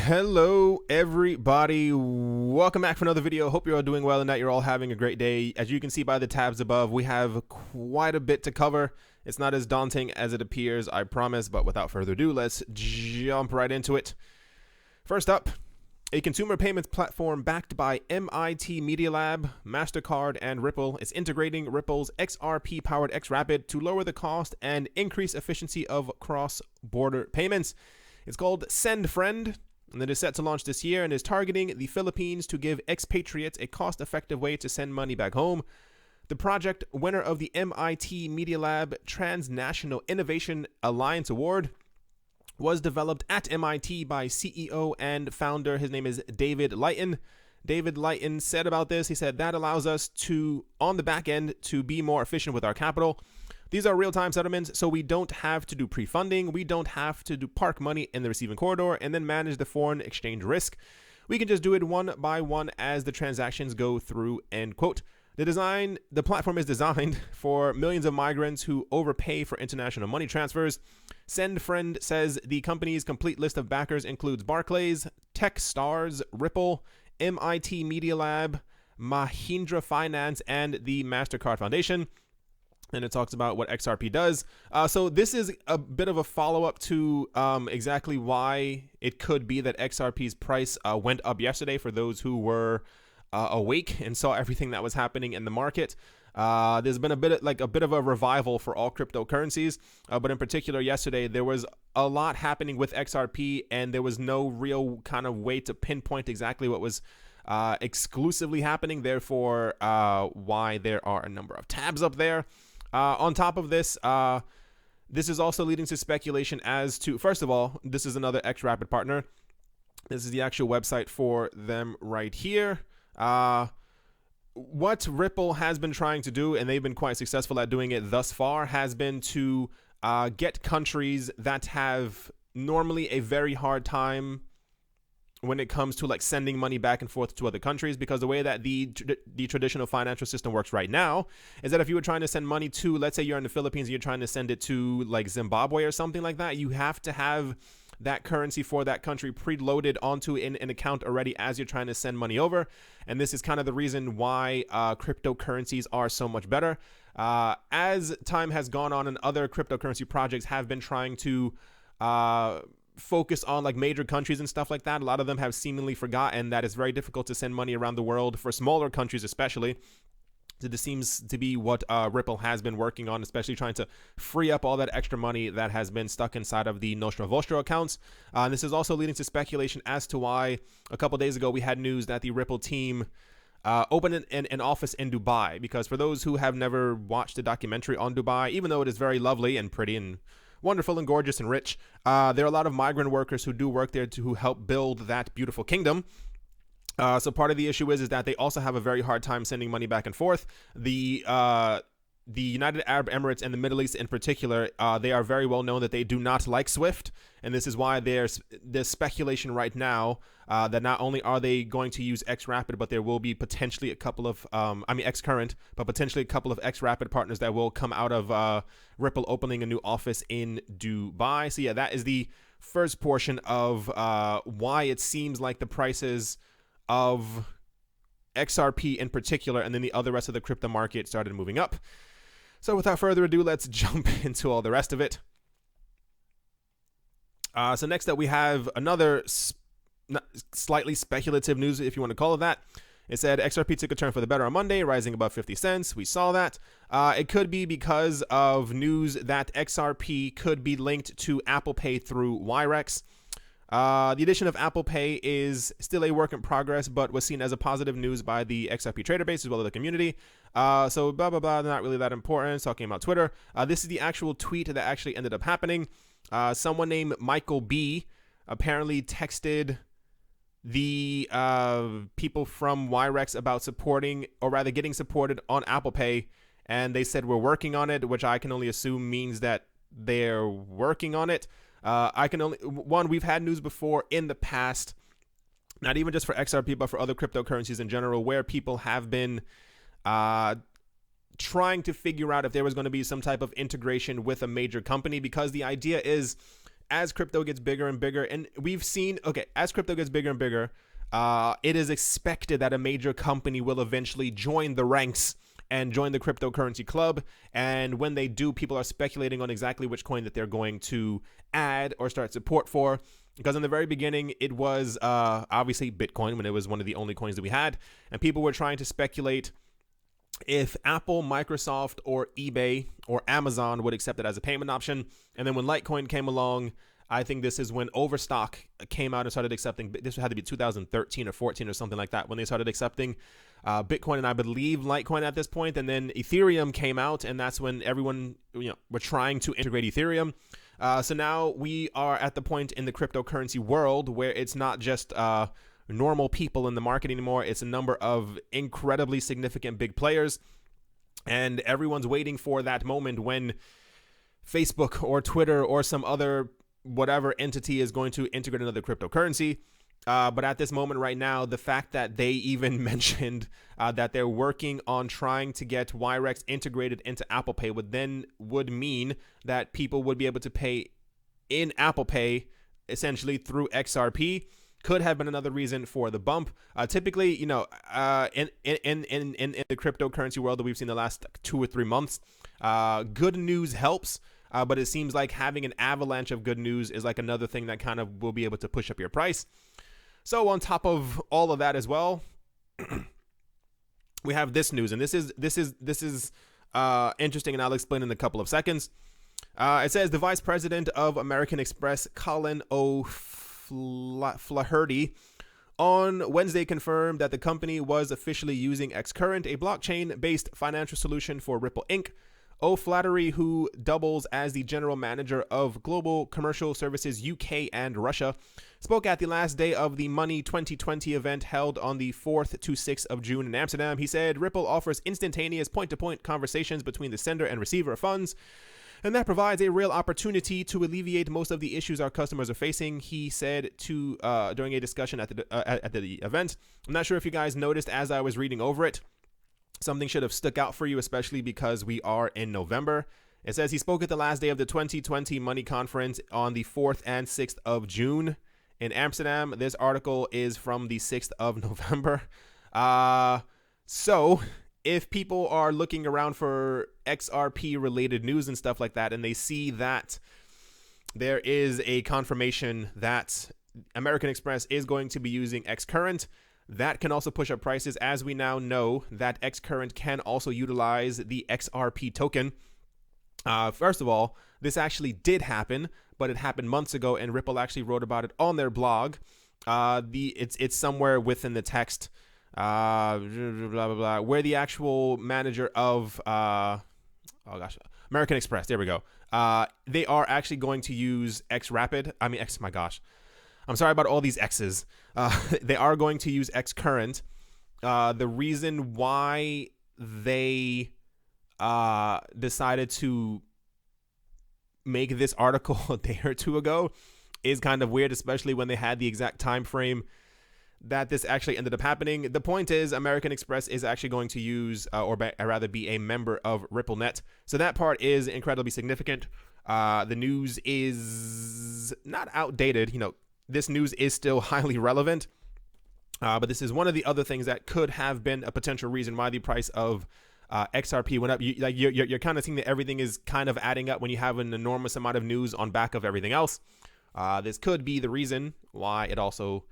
Hello everybody, welcome back for another video. Hope you're all doing well and that you're all having a great day. As you can see by the tabs above, we have quite a bit to cover. It's not as daunting as it appears, I promise, but without further ado, let's jump right into it. First up, a consumer payments platform backed by MIT Media Lab, MasterCard, and Ripple is integrating Ripple's XRP powered xRapid to lower the cost and increase efficiency of cross-border payments. It's called Send Friend, and it is set to launch this year and is targeting the Philippines to give expatriates a cost-effective way to send money back home. The project, winner of the MIT Media Lab Transnational Innovation Alliance Award, was developed at MIT by CEO and founder. His name is David Lighton. David Lighton said about this, he said, that allows us to, on the back end, to be more efficient with our capital. These are real-time settlements, so we don't have to do pre-funding. We don't have to park money in the receiving corridor and then manage the foreign exchange risk. We can just do it one by one as the transactions go through, end quote. The platform is designed for millions of migrants who overpay for international money transfers. SendFriend says the company's complete list of backers includes Barclays, Techstars, Ripple, MIT Media Lab, Mahindra Finance, and the MasterCard Foundation. And it talks about what XRP does. So this is a bit of a follow-up to exactly why it could be that XRP's price went up yesterday for those who were awake and saw everything that was happening in the market. There's been a bit of a revival for all cryptocurrencies, but in particular yesterday there was a lot happening with XRP, and there was no real kind of way to pinpoint exactly what was exclusively happening. Therefore, why there are a number of tabs up there. On top of this, this is also leading to speculation as to, first of all, this is another xRapid partner. This is the actual website for them right here. What Ripple has been trying to do, and they've been quite successful at doing it thus far, has been to get countries that have normally a very hard time when it comes to like sending money back and forth to other countries, because the way that the traditional financial system works right now is that if you were trying to send money to, let's say you're in the Philippines and you're trying to send it to like Zimbabwe or something like that, you have to have that currency for that country preloaded onto an account already as you're trying to send money over. And this is kind of the reason why cryptocurrencies are so much better. As time has gone on and other cryptocurrency projects have been trying to focus on like major countries and stuff like that, a lot of them have seemingly forgotten that it's very difficult to send money around the world for smaller countries especially. So this seems to be what Ripple has been working on, especially trying to free up all that extra money that has been stuck inside of the Nostro Vostro accounts. And this is also leading to speculation as to why a couple days ago we had news that the Ripple team opened an office in Dubai. Because for those who have never watched the documentary on Dubai, even though it is very lovely and pretty and wonderful and gorgeous and rich, there are a lot of migrant workers who do work there to help build that beautiful kingdom. So part of the issue is that they also have a very hard time sending money back and forth. The United Arab Emirates and the Middle East in particular, they are very well known that they do not like SWIFT. And this is why there's speculation right now that not only are they going to use xRapid, but there will be potentially a couple of, xCurrent, but potentially a couple of xRapid partners that will come out of Ripple opening a new office in Dubai. So yeah, that is the first portion of why it seems like the prices of XRP in particular, and then the other rest of the crypto market started moving up. So without further ado, let's jump into all the rest of it. So next up, we have another slightly speculative news, if you want to call it that. It said XRP took a turn for the better on Monday, rising above 50 cents. We saw that. It could be because of news that XRP could be linked to Apple Pay through Wirex. The addition of Apple Pay is still a work in progress, but was seen as a positive news by the XRP trader base as well as the community. So blah, blah, blah, not really that important. Talking about Twitter. This is the actual tweet that actually ended up happening. Someone named Michael B apparently texted the people from Wirex about supporting, or rather getting supported on Apple Pay. And they said, we're working on it, which I can only assume means that they're working on it. We've had news before in the past, not even just for XRP, but for other cryptocurrencies in general, where people have been trying to figure out if there was going to be some type of integration with a major company, because the idea is as crypto gets bigger and bigger, and we've seen, okay, as crypto gets bigger and bigger, it is expected that a major company will eventually join the ranks and join the cryptocurrency club. And when they do, people are speculating on exactly which coin that they're going to add or start support for. Because in the very beginning, it was obviously Bitcoin, when it was one of the only coins that we had. And people were trying to speculate if Apple, Microsoft, or eBay or Amazon would accept it as a payment option. And then when Litecoin came along, I think this is when Overstock came out and started accepting. This had to be 2013 or 14 or something like that when they started accepting Bitcoin and I believe Litecoin at this point. And then Ethereum came out, and that's when everyone, were trying to integrate Ethereum. So now we are at the point in the cryptocurrency world where it's not just normal people in the market anymore. It's a number of incredibly significant big players, and everyone's waiting for that moment when Facebook or Twitter or some other whatever entity is going to integrate another cryptocurrency. But at this moment right now, the fact that they even mentioned that they're working on trying to get YREX integrated into Apple Pay would mean that people would be able to pay in Apple Pay essentially through XRP. Could have been another reason for the bump. Typically, in the cryptocurrency world that we've seen the last 2 or 3 months, good news helps. But it seems like having an avalanche of good news is like another thing that kind of will be able to push up your price. So on top of all of that as well, we have this news, and this is interesting, and I'll explain in a couple of seconds. It says the Vice President of American Express, Colin O'Flaherty, on Wednesday confirmed that the company was officially using xCurrent, a blockchain-based financial solution for Ripple Inc. O'Flaherty, who doubles as the general manager of Global Commercial Services UK and Russia, spoke at the last day of the Money 2020 event held on the 4th to 6th of June in Amsterdam. He said, Ripple offers instantaneous point-to-point conversations between the sender and receiver of funds, and that provides a real opportunity to alleviate most of the issues our customers are facing, he said during a discussion at the event. I'm not sure if you guys noticed as I was reading over it. Something should have stuck out for you, especially because we are in November. It says he spoke at the last day of the 2020 Money Conference on the 4th and 6th of June in Amsterdam. This article is from the 6th of November. So if people are looking around for XRP related news and stuff like that, and they see that there is a confirmation that American Express is going to be using xCurrent, that can also push up prices, as we now know that xCurrent can also utilize the XRP token. First of all, this actually did happen, but it happened months ago, and Ripple actually wrote about it on their blog. It's somewhere within the text, blah, blah, blah, where the actual manager of American Express, there we go. They are actually going to use xRapid. I'm sorry about all these X's. They are going to use xCurrent. The reason why they decided to make this article a day or two ago is kind of weird, especially when they had the exact time frame that this actually ended up happening. The point is, American Express is actually going to use, or rather be a member of RippleNet. So that part is incredibly significant. The news is not outdated. This news is still highly relevant, but this is one of the other things that could have been a potential reason why the price of XRP went up. You're kind of seeing that everything is kind of adding up when you have an enormous amount of news on back of everything else. This could be the reason why it also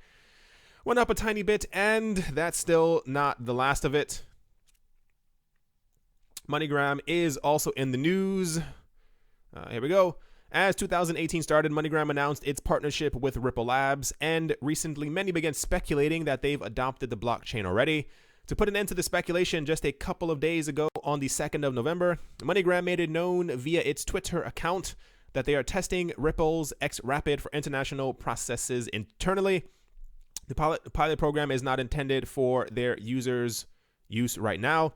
went up a tiny bit, and that's still not the last of it. MoneyGram is also in the news. Here we go. As 2018 started, MoneyGram announced its partnership with Ripple Labs, and recently many began speculating that they've adopted the blockchain already. To put an end to the speculation, just a couple of days ago on the 2nd of November, MoneyGram made it known via its Twitter account that they are testing Ripple's xRapid for international processes internally. The pilot program is not intended for their users' use right now.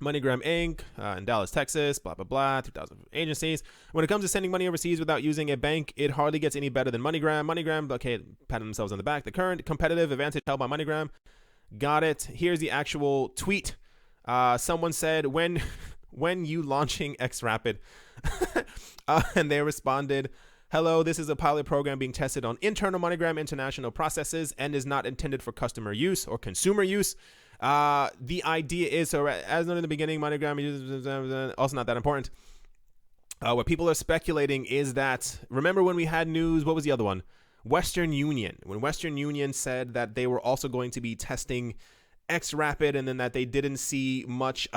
MoneyGram Inc. In Dallas, Texas, blah, blah, blah, 2,000 agencies. When it comes to sending money overseas without using a bank, it hardly gets any better than MoneyGram. MoneyGram, okay, patting themselves on the back. The current competitive advantage held by MoneyGram. Got it. Here's the actual tweet. Someone said, when you launching xRapid? And they responded, Hello, this is a pilot program being tested on internal MoneyGram international processes and is not intended for customer use or consumer use. The idea is, so as noted in the beginning, MoneyGram is also not that important. What people are speculating is that, remember when we had news, what was the other one? Western Union. When Western Union said that they were also going to be testing xRapid, and then that they didn't see much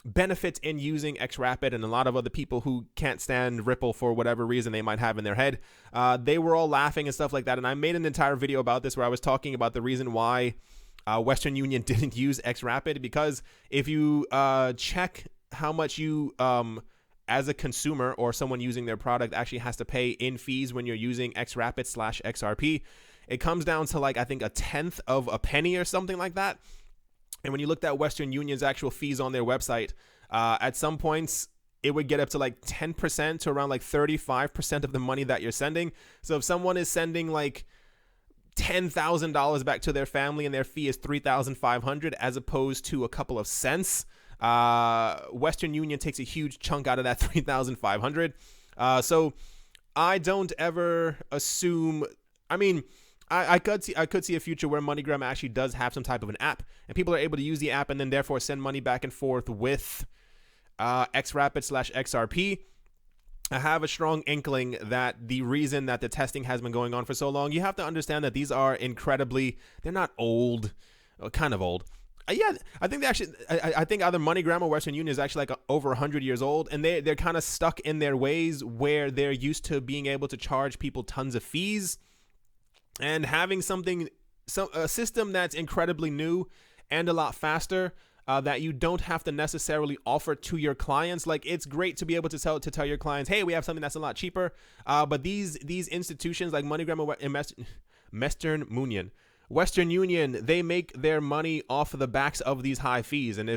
benefit in using xRapid, and a lot of other people who can't stand Ripple for whatever reason they might have in their head, they were all laughing and stuff like that. And I made an entire video about this where I was talking about the reason why Western Union didn't use xRapid, because if you check how much you as a consumer or someone using their product actually has to pay in fees when you're using xRapid / XRP, it comes down to like, I think, 1/10 of a penny or something like that. And when you looked at Western Union's actual fees on their website, at some points it would get up to like 10% to around like 35% of the money that you're sending. So if someone is sending like $10,000 back to their family and their fee is $3,500 as opposed to a couple of cents, Western Union takes a huge chunk out of that $3,500. So I don't ever assume, I mean, I could see a future where MoneyGram actually does have some type of an app, and people are able to use the app and then therefore send money back and forth with xRapid / XRP. I have a strong inkling that the reason that the testing has been going on for so long, you have to understand that these are they're not old, kind of old. Yeah, I think I think either MoneyGram or Western Union is actually like over 100 years old, and they're kind of stuck in their ways where they're used to being able to charge people tons of fees. And having a system that's incredibly new and a lot faster, that you don't have to necessarily offer to your clients. Like, it's great to be able to tell your clients, hey, we have something that's a lot cheaper. But these institutions like MoneyGram and Western Union, they make their money off of the backs of these high fees. And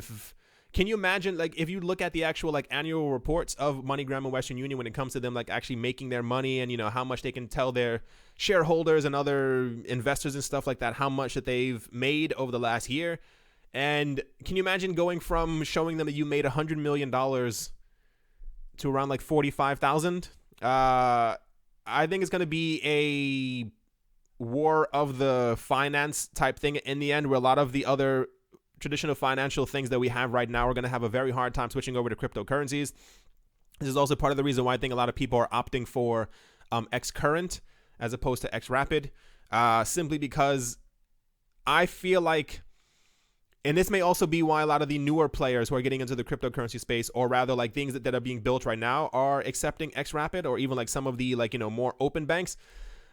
can you imagine, like, if you look at the actual like annual reports of MoneyGram and Western Union when it comes to them like actually making their money, and how much they can tell their shareholders and other investors and stuff like that how much that they've made over the last year, and can you imagine going from showing them that you made $100 million to around like 45,000? I think it's going to be a war of the finance type thing in the end, where a lot of the other traditional financial things that we have right now are going to have a very hard time switching over to cryptocurrencies. This is also part of the reason why I think a lot of people are opting for xCurrent as opposed to xRapid, simply because I feel like, and this may also be why a lot of the newer players who are getting into the cryptocurrency space, or rather like things that are being built right now, are accepting xRapid, or even like some of the more open banks,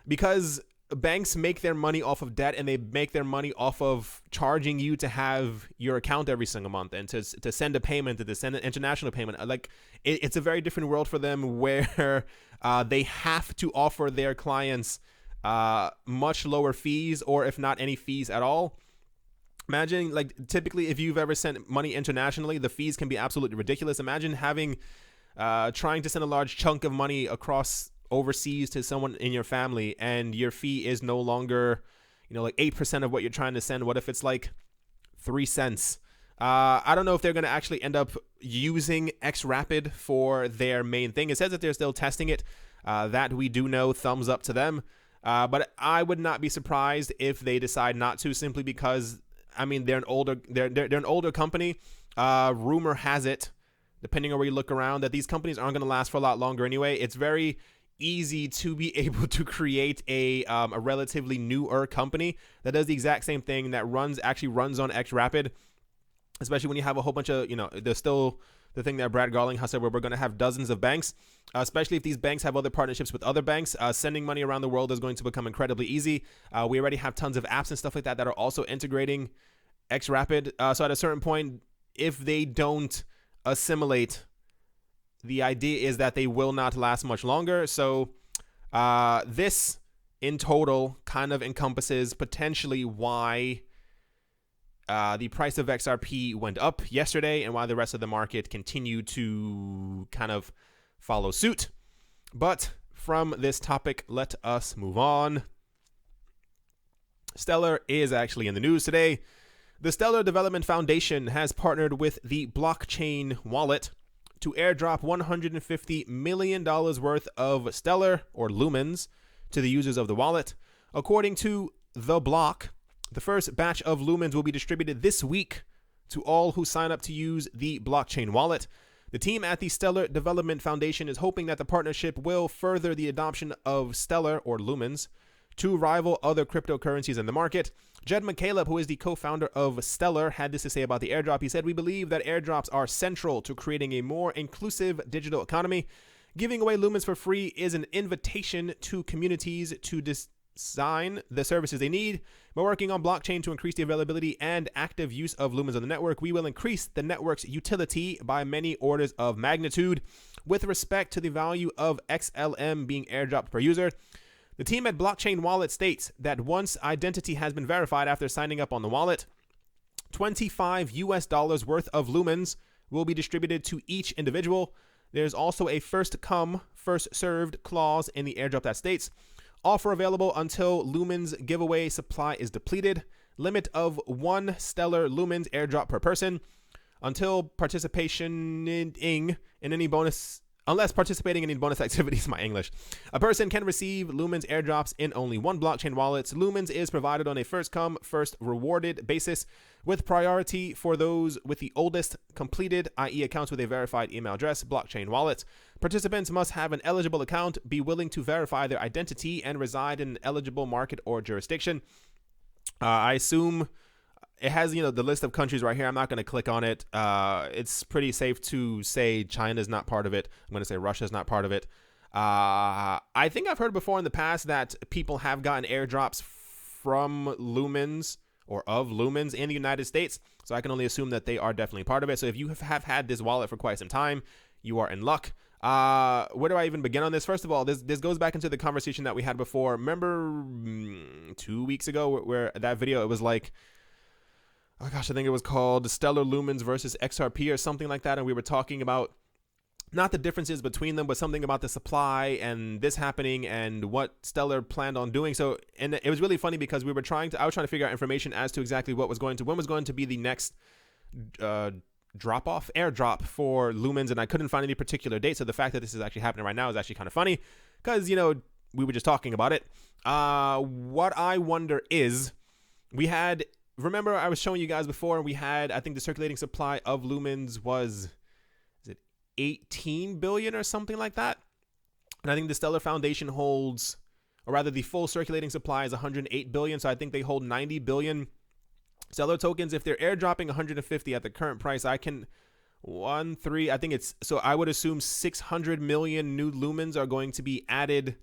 because banks make their money off of debt, and they make their money off of charging you to have your account every single month, and to send a payment, to send an international payment. Like, it's a very different world for them, where they have to offer their clients much lower fees, or if not any fees at all. Imagine, like, typically if you've ever sent money internationally, the fees can be absolutely ridiculous. Imagine trying to send a large chunk of money across overseas to someone in your family, and your fee is no longer like 8% of what you're trying to send. What if it's like 3 cents? I don't know if they're going to actually end up using xRapid for their main thing. It says that they're still testing it. That we do know, thumbs up to them. But I would not be surprised if they decide not to, simply because they're an older company. Rumor has it, depending on where you look around, that these companies aren't going to last for a lot longer anyway. It's very easy to be able to create a relatively newer company that does the exact same thing, that actually runs on xRapid, especially when you have a whole bunch of, there's still the thing that Brad Garling has said, where we're going to have dozens of banks, especially if these banks have other partnerships with other banks. Sending money around the world is going to become incredibly easy. We already have tons of apps and stuff like that are also integrating xRapid. So at a certain point, if they don't assimilate, the idea is that they will not last much longer. So this in total kind of encompasses potentially why the price of XRP went up yesterday, and why the rest of the market continued to kind of follow suit. But from this topic, let us move on. Stellar is actually in the news today. The Stellar Development Foundation has partnered with the blockchain wallet to airdrop $150 million worth of Stellar or Lumens to the users of the wallet. According to The Block, the first batch of Lumens will be distributed this week to all who sign up to use the blockchain wallet. The team at the Stellar Development Foundation is hoping that the partnership will further the adoption of Stellar or Lumens to rival other cryptocurrencies in the market. Jed McCaleb, who is the co-founder of Stellar, had this to say about the airdrop. He said, "We believe that airdrops are central to creating a more inclusive digital economy. Giving away Lumens for free is an invitation to communities to design the services they need. By working on blockchain to increase the availability and active use of Lumens on the network, we will increase the network's utility by many orders of magnitude. With respect to the value of XLM being airdropped per user, the team at Blockchain Wallet states that once identity has been verified after signing up on the wallet, $25 worth of Lumens will be distributed to each individual. There's also a first come, first served clause in the airdrop that states, offer available until Lumens giveaway supply is depleted. Limit of 1 Stellar Lumens airdrop per person. Until participation in any bonus, unless participating in any bonus activities, my English. A person can receive Lumens airdrops in only one blockchain wallet. Lumens is provided on a first come, first rewarded basis with priority for those with the oldest completed, i.e. accounts with a verified email address, blockchain wallets. Participants must have an eligible account, be willing to verify their identity, and reside in an eligible market or jurisdiction. I assume it has, the list of countries right here. I'm not going to click on it. It's pretty safe to say China's not part of it. I'm going to say Russia's not part of it. I think I've heard before in the past that people have gotten airdrops from Lumens or of Lumens in the United States. So I can only assume that they are definitely part of it. So if you have had this wallet for quite some time, you are in luck. Where do I even begin on this? First of all, this goes back into the conversation that we had before. Remember 2 weeks ago where that video, it was like, oh gosh, I think it was called Stellar Lumens versus XRP or something like that. And we were talking about not the differences between them, but something about the supply and this happening and what Stellar planned on doing. So, and it was really funny because I was trying to figure out information as to exactly when was going to be the next airdrop for Lumens, and I couldn't find any particular date. So the fact that this is actually happening right now is actually kind of funny because, we were just talking about it. What I wonder is, remember I was showing you guys before, we had, I think the circulating supply of Lumens was, 18 billion or something like that. And I think the Stellar Foundation holds, or rather the full circulating supply is 108 billion. So I think they hold 90 billion Stellar tokens. If they're airdropping 150 at the current price, I would assume 600 million new Lumens are going to be added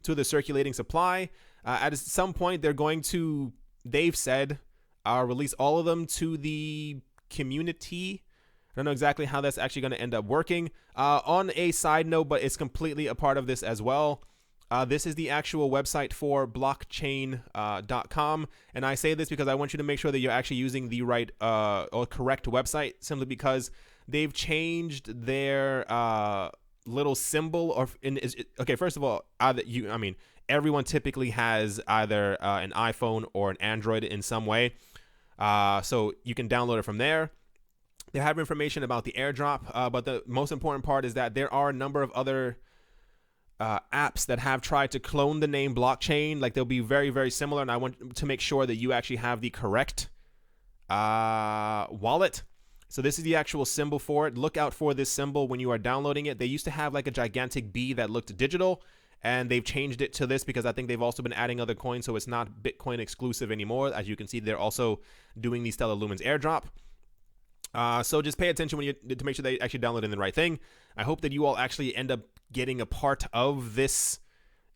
to the circulating supply. At some point, they've said, release all of them to the community. I don't know exactly how that's actually going to end up working. On a side note, but it's completely a part of this as well. This is the actual website for blockchain.com. And I say this because I want you to make sure that you're actually using the right or correct website, simply because they've changed their little symbol. Okay, first of all, everyone typically has either an iPhone or an Android in some way. So you can download it from there. They have information about the airdrop, but the most important part is that there are a number of other apps that have tried to clone the name blockchain. Like, they'll be very, very similar, and I want to make sure that you actually have the correct wallet. So this is the actual symbol for it. Look out for this symbol when you are downloading it. They used to have like a gigantic B that looked digital, and they've changed it to this because I think they've also been adding other coins, so it's not Bitcoin exclusive anymore. As you can see, they're also doing the Stellar Lumens airdrop. So just pay attention to make sure they actually download in the right thing. I hope that you all actually end up getting a part of this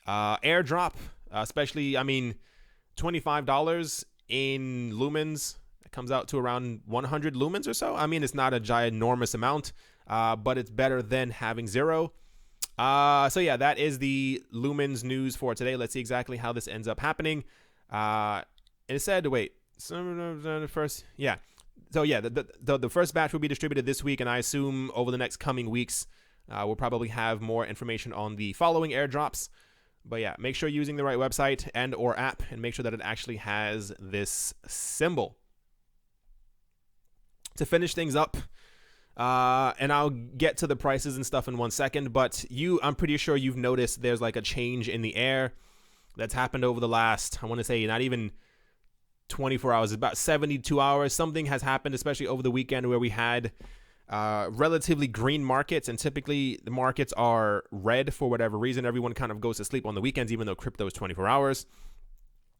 airdrop, especially, $25 in Lumens. It comes out to around 100 Lumens or so. It's not a ginormous amount, but it's better than having zero. So yeah, that is the Lumens news for today. Let's see exactly how this ends up happening. And it said, the first batch will be distributed this week, and I assume over the next coming weeks, we'll probably have more information on the following airdrops. But yeah, make sure you're using the right website and or app, and make sure that it actually has this symbol. To finish things up, And I'll get to the prices and stuff in 1 second. But I'm pretty sure you've noticed there's like a change in the air that's happened over the last, I want to say, not even 24 hours, about 72 hours. Something has happened, especially over the weekend, where we had relatively green markets, and typically the markets are red for whatever reason. Everyone kind of goes to sleep on the weekends, even though crypto is 24 hours.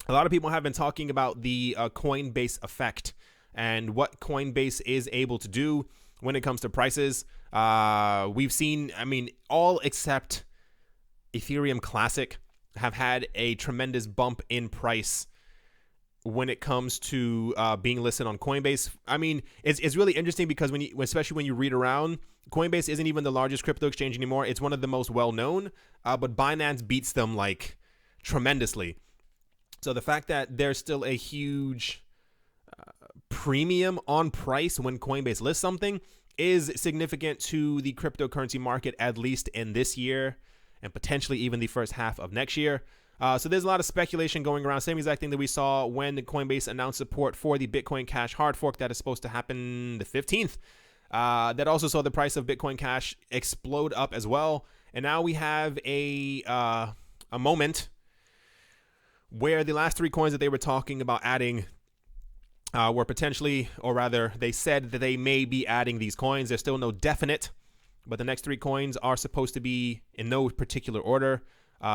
A lot of people have been talking about the Coinbase effect and what Coinbase is able to do when it comes to prices. We've seen, all except Ethereum Classic have had a tremendous bump in price when it comes to being listed on Coinbase. It's really interesting because especially when you read around, Coinbase isn't even the largest crypto exchange anymore. It's one of the most well-known, but Binance beats them like tremendously. So the fact that there's still a huge premium on price when Coinbase lists something is significant to the cryptocurrency market, at least in this year and potentially even the first half of next year. So there's a lot of speculation going around. Same exact thing that we saw when Coinbase announced support for the Bitcoin Cash hard fork that is supposed to happen the 15th. That also saw the price of Bitcoin Cash explode up as well. And now we have a moment where the last 3 coins that they were talking about adding were potentially, or rather, they said that they may be adding these coins. There's still no definite, but the next 3 coins are supposed to be in no particular order.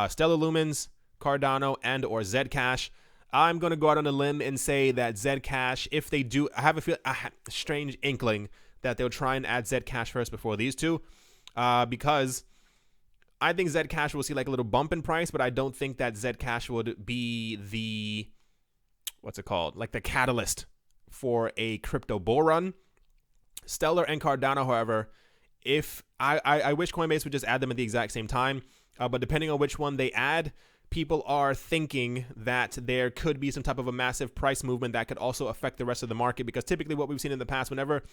Stellar Lumens, Cardano, and or Zcash. I'm going to go out on a limb and say that Zcash, if they do, I have a strange inkling that they'll try and add Zcash first before these two, because I think Zcash will see like a little bump in price, but I don't think that Zcash would be the, like the catalyst for a crypto bull run. Stellar and Cardano, however, if I wish Coinbase would just add them at the exact same time, but depending on which one they add, people are thinking that there could be some type of a massive price movement that could also affect the rest of the market, because typically what we've seen in the past, whenever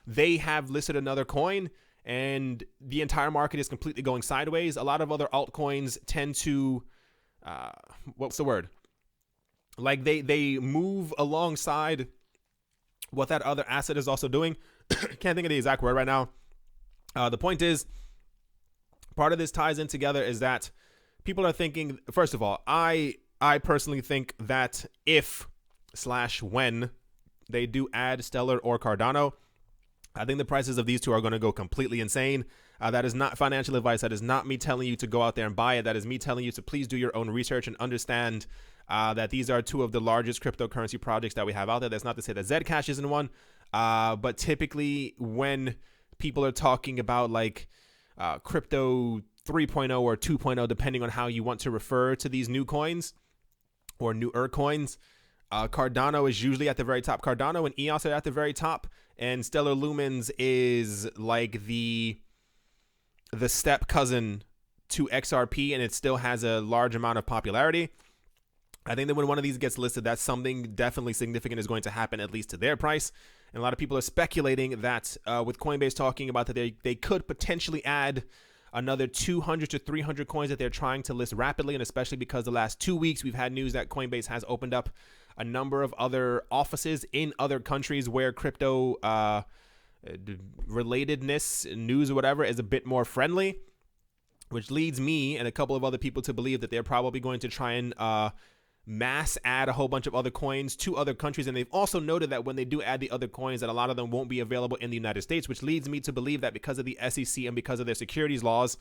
they have listed another coin and the entire market is completely going sideways, a lot of other altcoins tend to, like they move alongside what that other asset is also doing. Can't think of the exact word right now. The point is, part of this ties in together is that people are thinking, first of all, I personally think that when they do add Stellar or Cardano, I think the prices of these two are going to go completely insane. That is not financial advice. That is not me telling you to go out there and buy it. That is me telling you to please do your own research and understand that these are 2 of the largest cryptocurrency projects that we have out there. That's not to say that Zcash isn't one, but typically when people are talking about like crypto 3.0 or 2.0, depending on how you want to refer to these new coins or newer coins, Cardano is usually at the very top. Cardano and EOS are at the very top, and Stellar Lumens is like the step cousin to XRP, and it still has a large amount of popularity. I think that when one of these gets listed, that's something definitely significant is going to happen, at least to their price. And a lot of people are speculating that with Coinbase talking about that they could potentially add another 200 to 300 coins that they're trying to list rapidly, and especially because the last 2 weeks we've had news that Coinbase has opened up a number of other offices in other countries where crypto relatedness, news or whatever, is a bit more friendly, which leads me and a couple of other people to believe that they're probably going to try and mass add a whole bunch of other coins to other countries. And they've also noted that when they do add the other coins, that a lot of them won't be available in the United States, which leads me to believe that because of the SEC and because of their securities laws,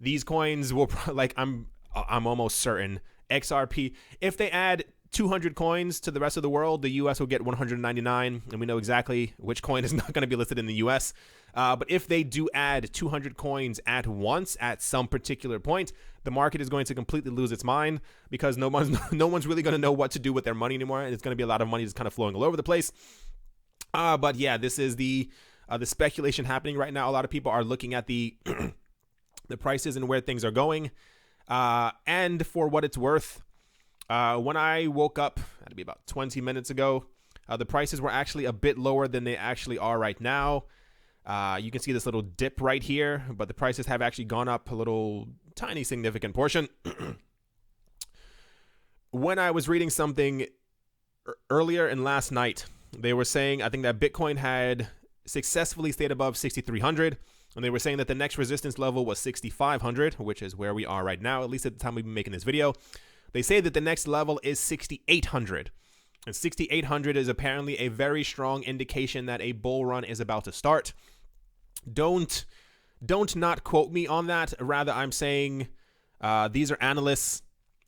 these coins will, like, I'm almost certain XRP, if they add 200 coins to the rest of the world, the US will get 199, and we know exactly which coin is not going to be listed in the US. But if they do add 200 coins at once at some particular point, the market is going to completely lose its mind, because no one's really going to know what to do with their money anymore, and it's going to be a lot of money just kind of flowing all over the place. But yeah, this is the speculation happening right now. A lot of people are looking at the the prices and where things are going. And for what it's worth, when I woke up, that'd be about 20 minutes ago, the prices were actually a bit lower than they actually are right now. You can see this little dip right here, but the prices have actually gone up a little tiny significant portion. When I was reading something earlier and last night, they were saying, I think that Bitcoin had successfully stayed above 6,300. And they were saying that the next resistance level was 6,500, which is where we are right now, at least at the time we've been making this video. They say that the next level is 6,800. And 6,800 is apparently a very strong indication that a bull run is about to start. Don't not quote me on that. Rather, I'm saying these are analysts.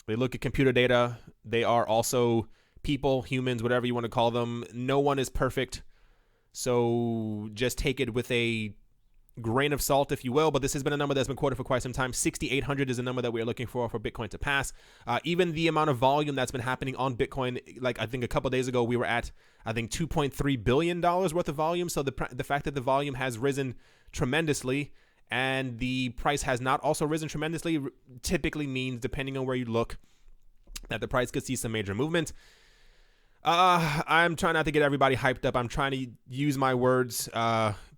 They look at computer data. They are also people, humans, whatever you want to call them. No one is perfect. So just take it with a grain of salt, if you will. But this has been a number that's been quoted for quite some time. 6,800 is a number that we're looking for Bitcoin to pass. Even the amount of volume that's been happening on Bitcoin, like I think a couple days ago, we were at, I think, $2.3 billion worth of volume. So the fact that the volume has risen tremendously and the price has not also risen tremendously typically means, depending on where you look, that the price could see some major movement. I'm trying not to get everybody hyped up. I'm trying to use my words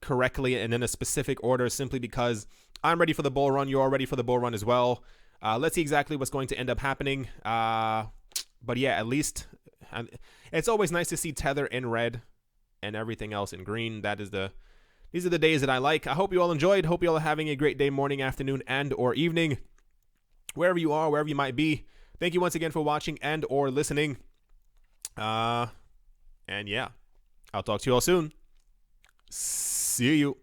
correctly and in a specific order, simply because I'm ready for the bull run. You're all ready for the bull run as well. Let's see exactly what's going to end up happening. But yeah, at least it's always nice to see Tether in red and everything else in green. These are the days that I like. I hope you all enjoyed. Hope you all are having a great day, morning, afternoon, and or evening, wherever you are, wherever you might be. Thank you once again for watching and or listening. And yeah, I'll talk to you all soon. See you.